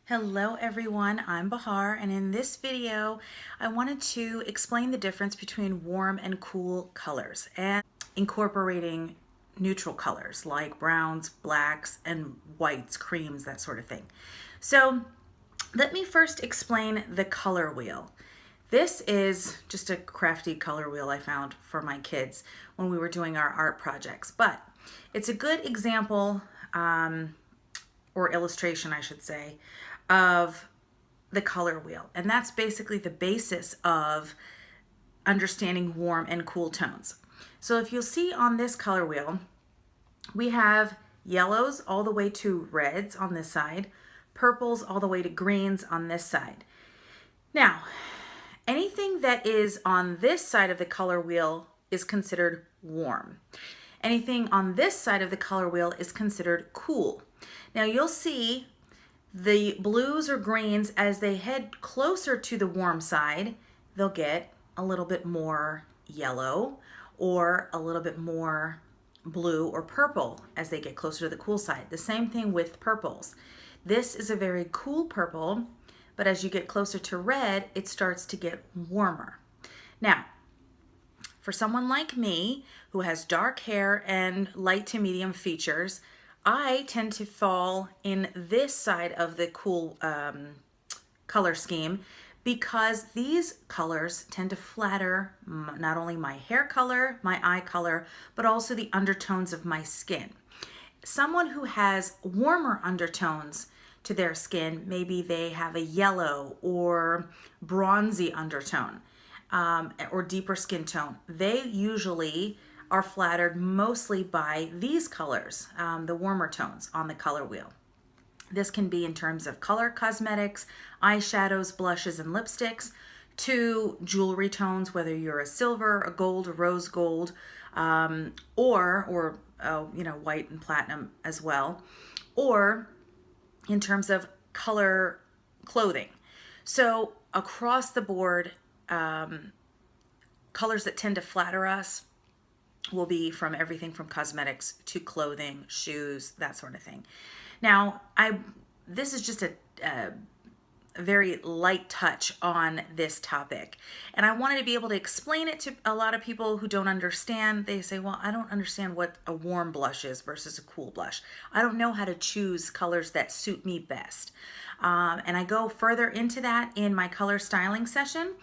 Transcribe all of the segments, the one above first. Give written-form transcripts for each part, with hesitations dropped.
Hello everyone, I'm Bahar, and in this video I wanted to explain the difference between warm and cool colors and incorporating neutral colors like browns, blacks, and whites, creams, that sort of thing. So let me first explain the color wheel. This is just a crafty color wheel I found for my kids when we were doing our art projects, but it's a good example or illustration, I should say, of the color wheel. And that's basically the basis of understanding warm and cool tones. So if you'll see on this color wheel, we have yellows all the way to reds on this side, purples all the way to greens on this side. Now, anything that is on this side of the color wheel is considered warm. Anything on this side of the color wheel is considered cool. Now you'll see the blues or greens, as they head closer to the warm side, they'll get a little bit more yellow or a little bit more blue or purple as they get closer to the cool side. The same thing with purples. This is a very cool purple, but as you get closer to red, it starts to get warmer. Now, for someone like me who has dark hair and light to medium features, I tend to fall in this side of the cool color scheme because these colors tend to flatter not only my hair color, my eye color, but also the undertones of my skin. Someone who has warmer undertones to their skin, maybe they have a yellow or bronzy undertone or deeper skin tone, they usually are flattered mostly by these colors, the warmer tones on the color wheel. This can be in terms of color cosmetics, eyeshadows, blushes, and lipsticks, to jewelry tones, whether you're a silver, a gold, a rose gold, or white and platinum as well, or in terms of color clothing. So across the board, colors that tend to flatter us will be from everything from cosmetics to clothing, shoes, that sort of thing. Now, this is just a very light touch on this topic, and I wanted to be able to explain it to a lot of people who don't understand. They say, well, I don't understand what a warm blush is versus a cool blush. I don't know how to choose colors that suit me best. And I go further into that in my color styling session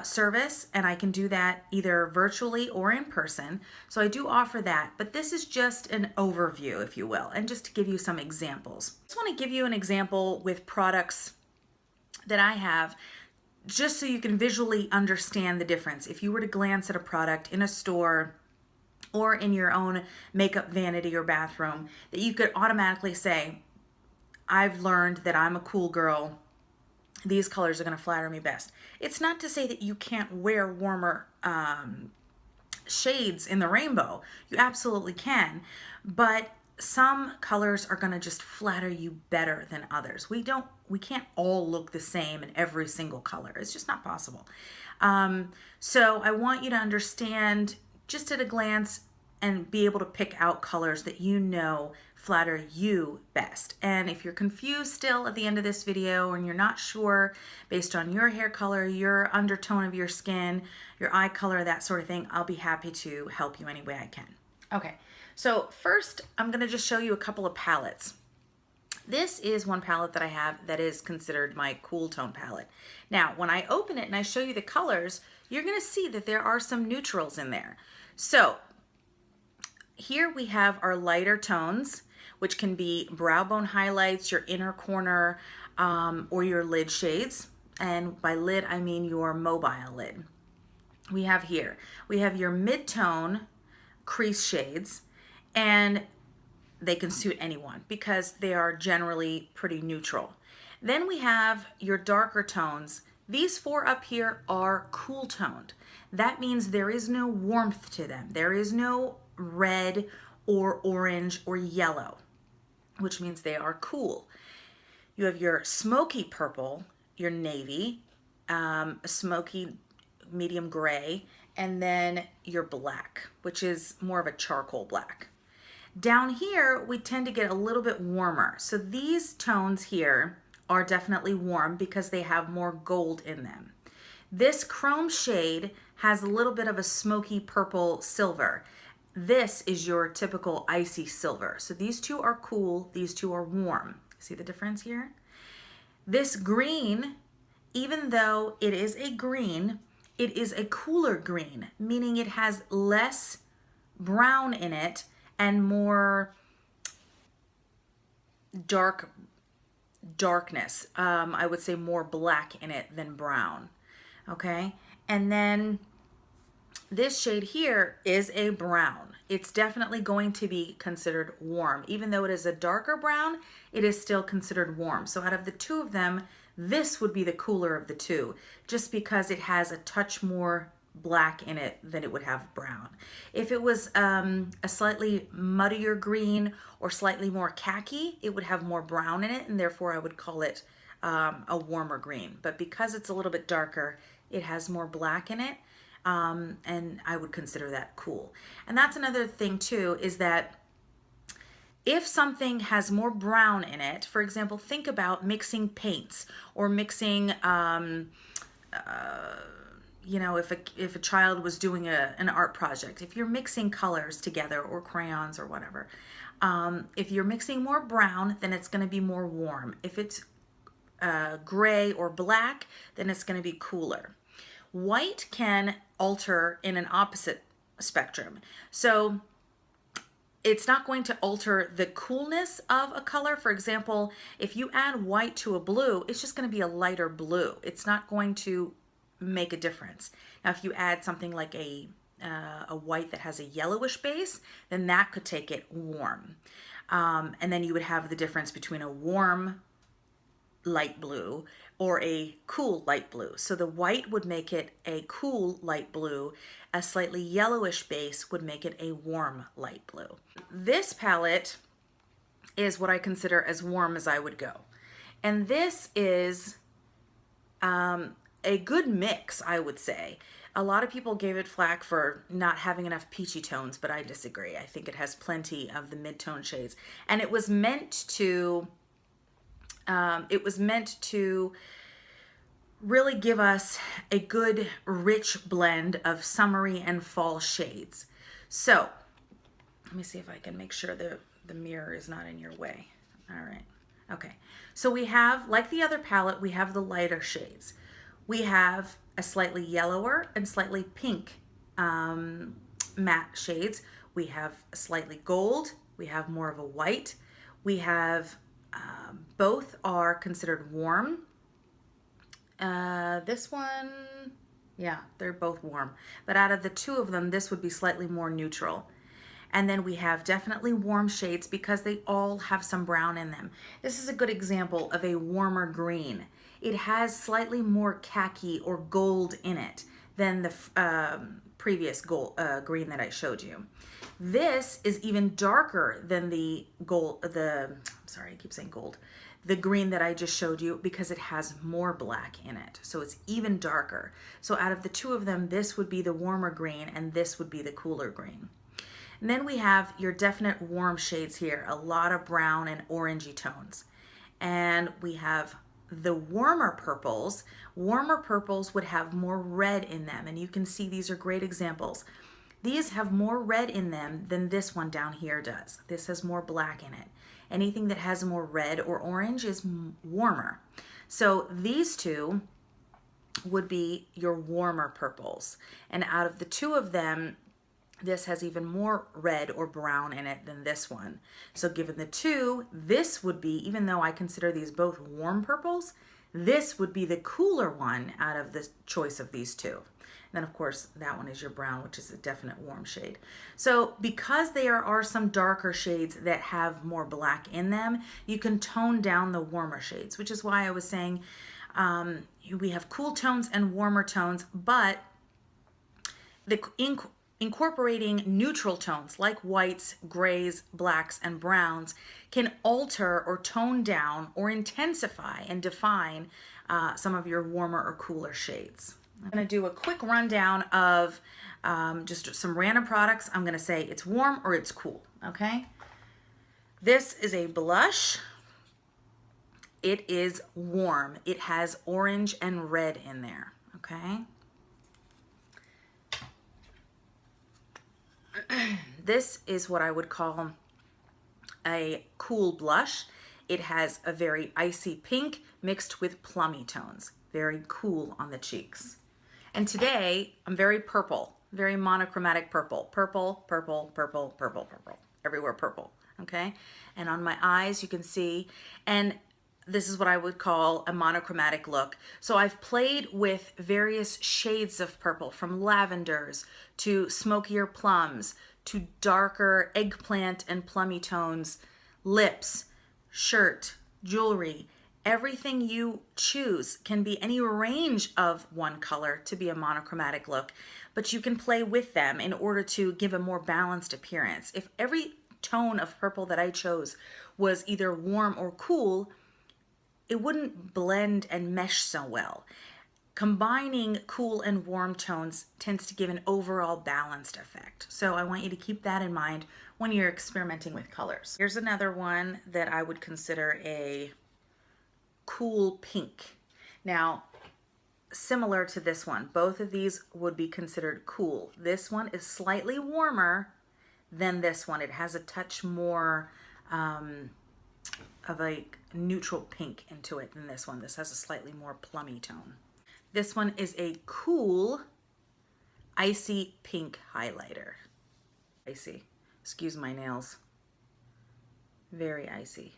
service, and I can do that either virtually or in person. So I do offer that, but this is just an overview, if you will, and just to give you some examples. I just want to give you an example with products that I have, just so you can visually understand the difference. If you were to glance at a product in a store or in your own makeup vanity or bathroom, that you could automatically say, I've learned that I'm a cool girl, these colors are going to flatter me best. It's not to say that you can't wear warmer shades in the rainbow. You absolutely can, but some colors are going to just flatter you better than others. We can't all look the same in every single color. It's just not possible. So I want you to understand just at a glance and be able to pick out colors that you know flatter you best. And if you're confused still at the end of this video and you're not sure based on your hair color, your undertone of your skin, your eye color, that sort of thing, I'll be happy to help you any way I can. Okay, so first I'm going to just show you a couple of palettes. This is one palette that I have that is considered my cool tone palette. Now, when I open it and I show you the colors, you're going to see that there are some neutrals in there. So here we have our lighter tones, which can be brow bone highlights, your inner corner, or your lid shades. And by lid, I mean your mobile lid. We have your mid-tone crease shades, and they can suit anyone because they are generally pretty neutral. Then we have your darker tones. These four up here are cool toned. That means there is no warmth to them. There is no red or orange or yellow, which means they are cool. You have your smoky purple, your navy, a smoky medium gray, and then your black, which is more of a charcoal black. Down here, we tend to get a little bit warmer. So these tones here are definitely warm because they have more gold in them. This chrome shade has a little bit of a smoky purple silver. This is your typical icy silver. So these two are cool, these two are warm. See the difference here? This green, even though it is a green, it is a cooler green, meaning it has less brown in it and more darkness. I would say more black in it than brown. Okay, and then this shade here is a brown. It's definitely going to be considered warm. Even though it is a darker brown, it is still considered warm. So out of the two of them, this would be the cooler of the two, just because it has a touch more black in it than it would have brown. If it was a slightly muddier green or slightly more khaki, it would have more brown in it, and therefore I would call it a warmer green. But because it's a little bit darker, it has more black in it, and I would consider that cool. And that's another thing too, is that if something has more brown in it, for example, think about mixing paints or mixing, you know, if a child was doing an art project, if you're mixing colors together or crayons or whatever, if you're mixing more brown, then it's going to be more warm. If it's gray or black, then it's going to be cooler. White can alter in an opposite spectrum. So it's not going to alter the coolness of a color. For example, if you add white to a blue, it's just going to be a lighter blue. It's not going to make a difference. Now, if you add something like a white that has a yellowish base, then that could take it warm. And then you would have the difference between a warm light blue or a cool light blue. So the white would make it a cool light blue. A slightly yellowish base would make it a warm light blue. This palette is what I consider as warm as I would go. And this is a good mix, I would say. A lot of people gave it flack for not having enough peachy tones, but I disagree. I think it has plenty of the mid-tone shades. And it was meant to really give us a good, rich blend of summery and fall shades. So let me see if I can make sure the mirror is not in your way. All right. Okay. So we have, like the other palette, we have the lighter shades. We have a slightly yellower and slightly pink matte shades. We have a slightly gold. We have more of a white. We have both are considered warm. This one, yeah, they're both warm. But out of the two of them, this would be slightly more neutral. And then we have definitely warm shades because they all have some brown in them. This is a good example of a warmer green. It has slightly more khaki or gold in it than the previous green that I showed you. This is even darker than the gold, sorry, I keep saying gold, the green that I just showed you, because it has more black in it. So it's even darker. So out of the two of them, this would be the warmer green and this would be the cooler green. And then we have your definite warm shades here, a lot of brown and orangey tones. And we have the warmer purples. Warmer purples would have more red in them, and you can see these are great examples. These have more red in them than this one down here does. This has more black in it. Anything that has more red or orange is warmer. So these two would be your warmer purples. And out of the two of them, this has even more red or brown in it than this one. So given the two, this would be, even though I consider these both warm purples, this would be the cooler one out of the choice of these two. And then of course that one is your brown, which is a definite warm shade. So because there are some darker shades that have more black in them, you can tone down the warmer shades, which is why I was saying we have cool tones and warmer tones, but incorporating neutral tones like whites, grays, blacks, and browns can alter or tone down or intensify and define some of your warmer or cooler shades. I'm going to do a quick rundown of just some random products. I'm going to say it's warm or it's cool, okay? This is a blush. It is warm. It has orange and red in there, okay? This is what I would call a cool blush. It has a very icy pink mixed with plummy tones. Very cool on the cheeks. And today I'm very purple, very monochromatic purple. Purple, purple, purple, purple, purple. Everywhere purple, okay? And on my eyes you can see, and this is what I would call a monochromatic look. So I've played with various shades of purple, from lavenders to smokier plums to darker eggplant and plummy tones, lips, shirt, jewelry. Everything you choose can be any range of one color to be a monochromatic look, but you can play with them in order to give a more balanced appearance. If every tone of purple that I chose was either warm or cool, it wouldn't blend and mesh so well. Combining cool and warm tones tends to give an overall balanced effect. So I want you to keep that in mind when you're experimenting with colors. Here's another one that I would consider a cool pink. Now, similar to this one, both of these would be considered cool. This one is slightly warmer than this one. It has a touch more of a neutral pink into it than this one. This has a slightly more plummy tone. This one is a cool icy pink highlighter. Icy. Excuse my nails. Very icy,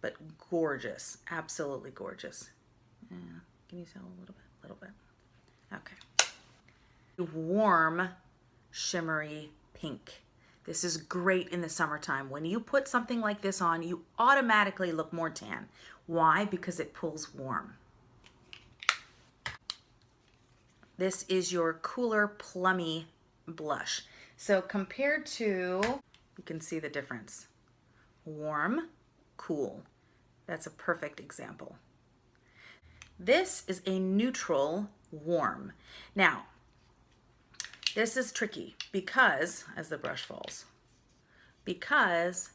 but gorgeous. Absolutely gorgeous. Yeah. Can you tell a little bit? A little bit. Okay. Warm, shimmery pink. This is great in the summertime. When you put something like this on, you automatically look more tan. Why? Because it pulls warm. This is your cooler plummy blush. So compared to, you can see the difference. Warm, cool. That's a perfect example. This is a neutral warm. Now, this is tricky because, as the brush falls, because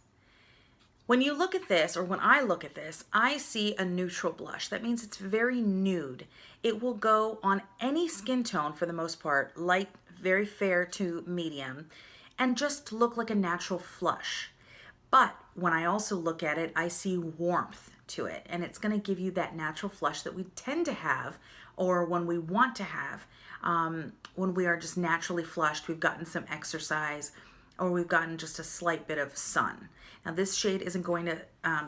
when you look at this, or when I look at this, I see a neutral blush. That means it's very nude. It will go on any skin tone for the most part, light, very fair to medium, and just look like a natural flush. But when I also look at it, I see warmth to it, and it's going to give you that natural flush that we tend to have, or when we want to have, when we are just naturally flushed, we've gotten some exercise, or we've gotten just a slight bit of sun. Now this shade isn't going to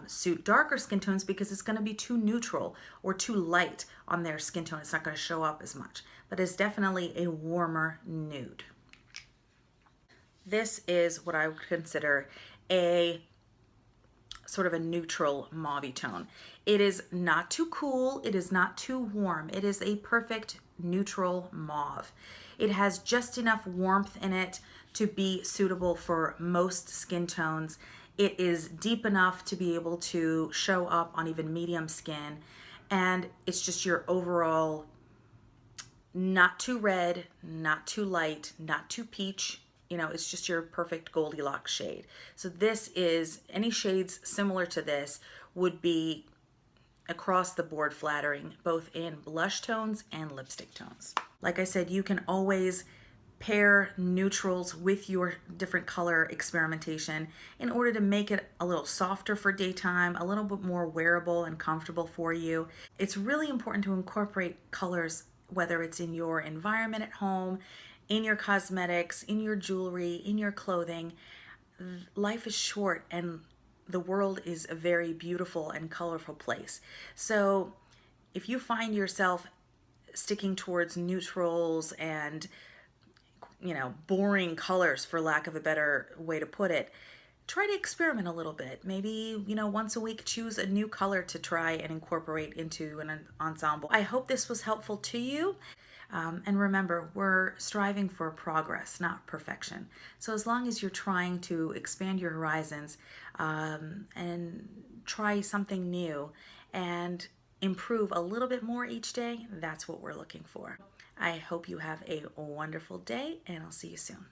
suit darker skin tones because it's going to be too neutral or too light on their skin tone. It's not going to show up as much, but it's definitely a warmer nude. This is what I would consider a sort of a neutral mauve tone. It is not too cool, it is not too warm. It is a perfect neutral mauve. It has just enough warmth in it to be suitable for most skin tones. It is deep enough to be able to show up on even medium skin, and it's just your overall not too red, not too light, not too peach. You know, it's just your perfect Goldilocks shade. So this is, any shades similar to this would be across the board flattering, both in blush tones and lipstick tones. Like I said, you can always pair neutrals with your different color experimentation in order to make it a little softer for daytime, a little bit more wearable and comfortable for you. It's really important to incorporate colors, whether it's in your environment at home, in your cosmetics, in your jewelry, in your clothing. Life is short and the world is a very beautiful and colorful place. So if you find yourself sticking towards neutrals and, you know, boring colors, for lack of a better way to put it, try to experiment a little bit. Maybe, you know, once a week, choose a new color to try and incorporate into an ensemble. I hope this was helpful to you. And remember, we're striving for progress, not perfection. So as long as you're trying to expand your horizons and try something new and improve a little bit more each day, that's what we're looking for. I hope you have a wonderful day, and I'll see you soon.